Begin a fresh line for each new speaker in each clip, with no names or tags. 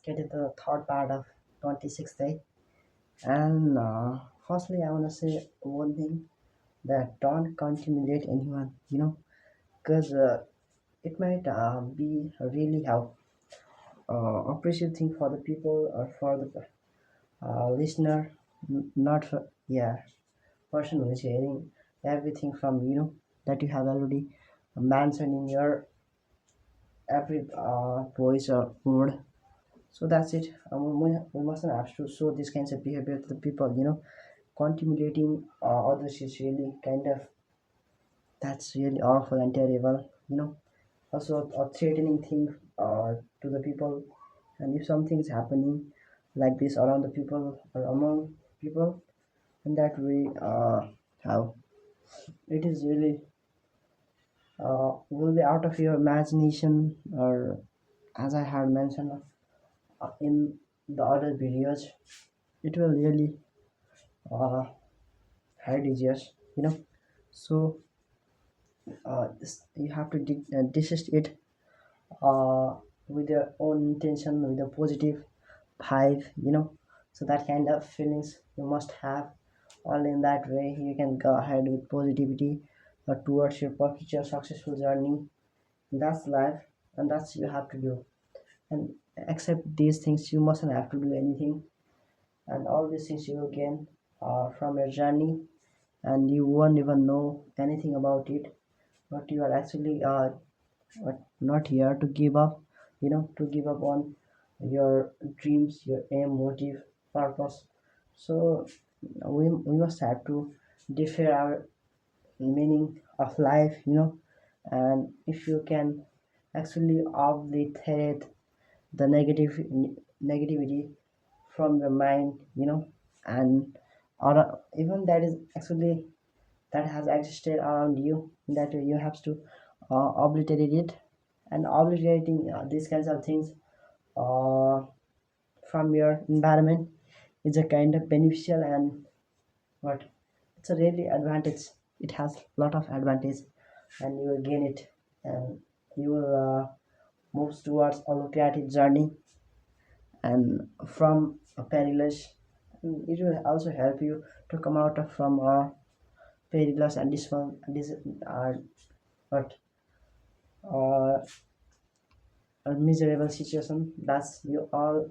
getting the third part of 26th day. And firstly, I want to say one thing, that don't contaminate anyone, because it might be a really help appreciate thing for the people or for the listener, not for, yeah, person who is hearing everything from that you have already mentioned in your every voice or word. So that's it. We mustn't have to show this kinds of behavior to the people. Contemplating others is really kind of, that's really awful and terrible. Also a threatening thing to the people. And if something is happening like this around the people or among people, in that way, how it is really will be out of your imagination, or as I had mentioned in the other videos, it will really uh, hide easier. you know so you have to desist it uh, with your own intention, with a positive vibe. So that kind of feelings you must have. Only in that way you can go ahead with positivity towards your future successful journey. That's life, and that's you have to do. And accept these things, you mustn't have to do anything, and all these things you will gain from your journey, and you won't even know anything about it. But you are actually not here to give up, to give up on your dreams, your aim, motive, purpose. So we must have to defer our meaning of life, and if you can actually obliterate the negativity from your mind, and or even that is actually that has existed around you, that you have to obliterate it. And obliterating these kinds of things uh, from your environment is a kind of beneficial, and what, it's a really advantage. It has a lot of advantage, and you will gain it, and you will move towards a lucrative journey, and from a perilous. And it will also help you to come out of from a perilous and this one this but uh, a miserable situation. That's you all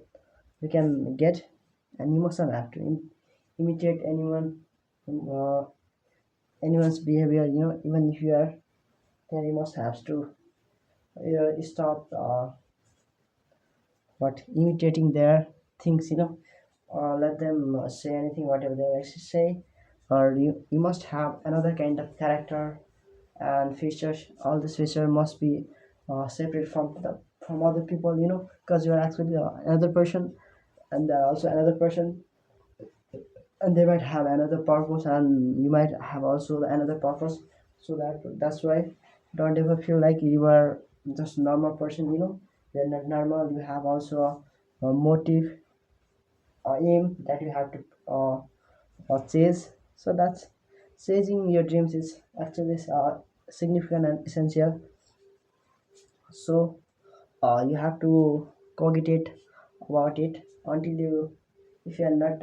you can get. And you mustn't have to imitate uh, anyone's behavior. Even if you are there, you must have to stop what imitating their things. Let them say anything whatever they actually say, or you must have another kind of character and features. All these features must be separate from other people, because you are actually another person, and they're also another person, and they might have another purpose, and you might have also another purpose. So that's why don't ever feel like you are just normal person. You're not normal. You have also a motive, aim that you have to chase. So that's chasing your dreams is actually significant and essential. So you have to cogitate about it until you, if you are not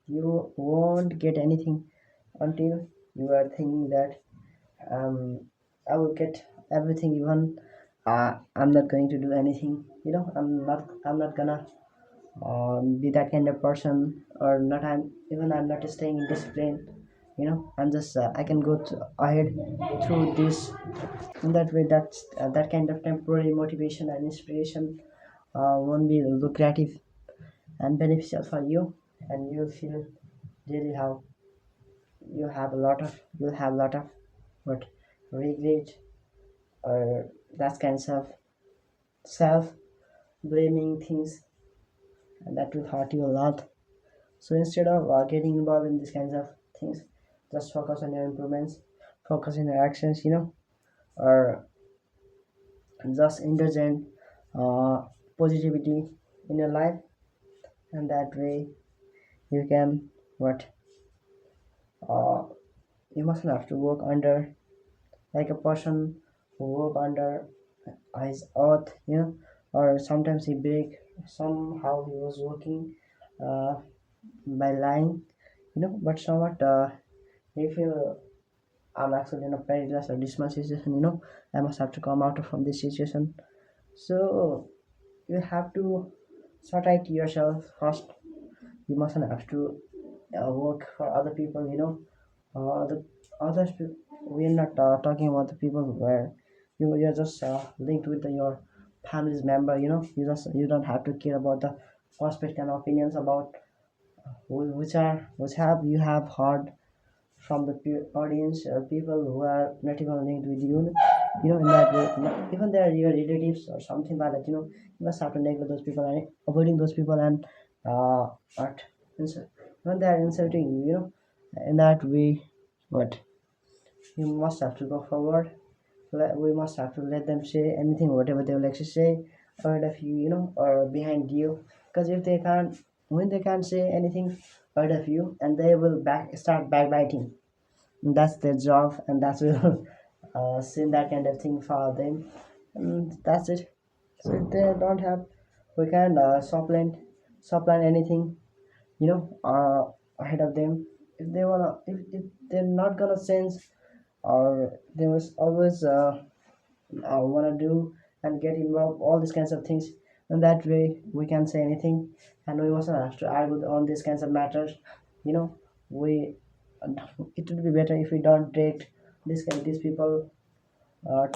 you won't get anything until you are thinking that I will get everything, even I'm not going to do anything. I'm not gonna be that kind of person, or not. I'm not staying in discipline. I'm just I can go ahead through this. In that way, that kind of temporary motivation and inspiration won't be lucrative and beneficial for you, and you'll feel really how you'll have a lot of what, regret, or that kinds of self blaming things, and that will hurt you a lot. So instead of getting involved in these kinds of things, just focus on your improvements, focus on your actions, or just indulge in positivity in your life, and that way you can what, uh, you mustn't have to work under like a person who work under his oath, or sometimes he break somehow he was working uh, by lying, but somewhat he feel I'm actually in a perilous or dismal situation, I must have to come out from this situation. So you have to sort out yourself first. You mustn't have to work for other people, the others we're not talking about the people where you're just linked with your family's member, you don't have to care about the perspective and opinions about which have you have heard from the audience or people who are not even linked with you, in that way, even they are your relatives or something like that, you must have to neglect those people and avoiding those people and but when they are insulting you, in that way, but you must have to go forward. We must have to let them say anything whatever they will actually say ahead of you, or behind you, because if they can't, when they can't say anything ahead of you, and they will start backbiting, that's their job, and that's will send that kind of thing for them, and that's it. So if they don't have, we can supplant anything, ahead of them. If they wanna, if they're not gonna sense, or they must always wanna do and get involved all these kinds of things, and that way we can say anything, and we mustn't have to argue on these kinds of matters, we it would be better if we don't take these people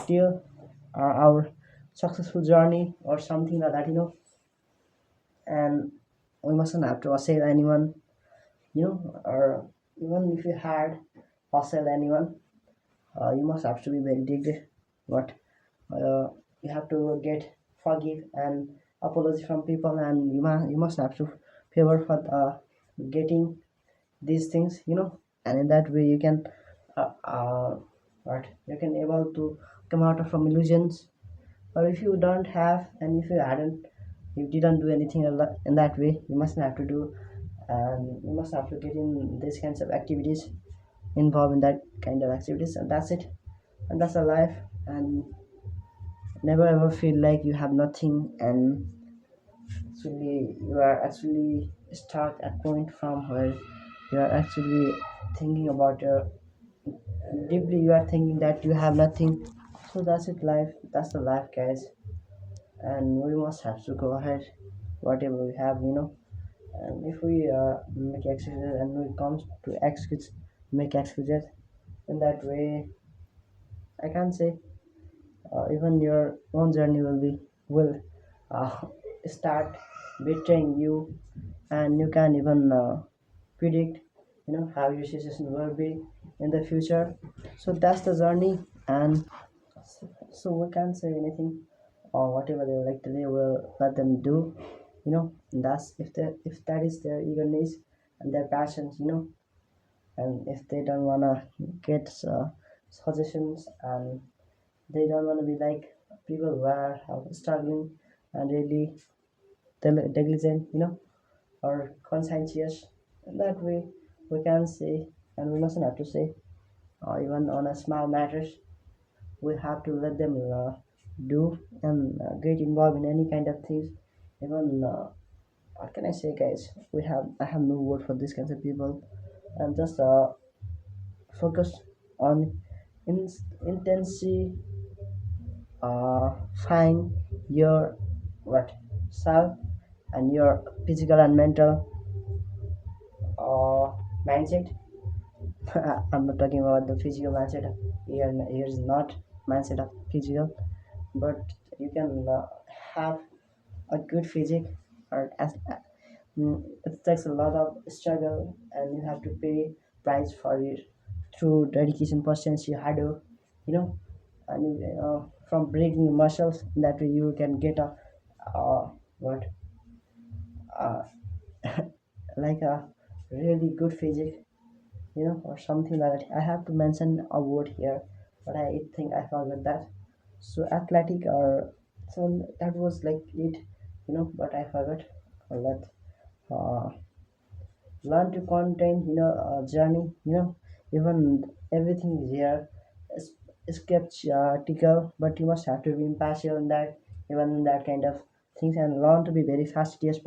till our successful journey or something like that, and we mustn't have to assail anyone, or even if you had assail anyone, you must have to be very diligent, but uh, you have to get forgive and apology from people, and you must have to favor for getting these things, and in that way you can what you can able to come out of from illusions, or if you don't have, and if you hadn't, you didn't do anything in that way, you must have to do, and you must have to get in these kinds of activities, involved in that kind of activities, and that's it, and that's a life, and never ever feel like you have nothing, and actually you are actually stuck at point from where you are actually thinking about your deeply, you are thinking that you have nothing. So that's it, life, that's the life, guys, and we must have to go ahead whatever we have, and if we make excuses, and when it comes to excuse make excuses, in that way I can't say even your own journey will uh, start betraying you, and you can even predict, how your situation will be in the future. So that's the journey, and so we can't say anything, or whatever they would like to do, we'll let them do, that's if that is their eagerness and their passions, and if they don't wanna get suggestions, and they don't want to be like people who are struggling and really negligent, or conscientious. In that way, we can say, and we mustn't have to say, even on a small matters, we have to let them do and get involved in any kind of things. Even what can I say, guys? I have no word for these kinds of people, and just focus on in, intensity find your what self and your physical and mental mindset. I'm not talking about the physical mindset here is not mindset of physical, but you can have a good physique, or it takes a lot of struggle, and you have to pay price for it through dedication, persistence, hard work, you know and from breaking your muscles, that way you can get a what uh, like a really good physique, or something like that. I have to mention a word here, but I think I forgot that. So athletic, or so that was like it, but I forgot. Let uh, learn to contain, journey, even everything is here, is skeptical, but you must have to be impartial in that, even in that kind of things and learn to be very fastidious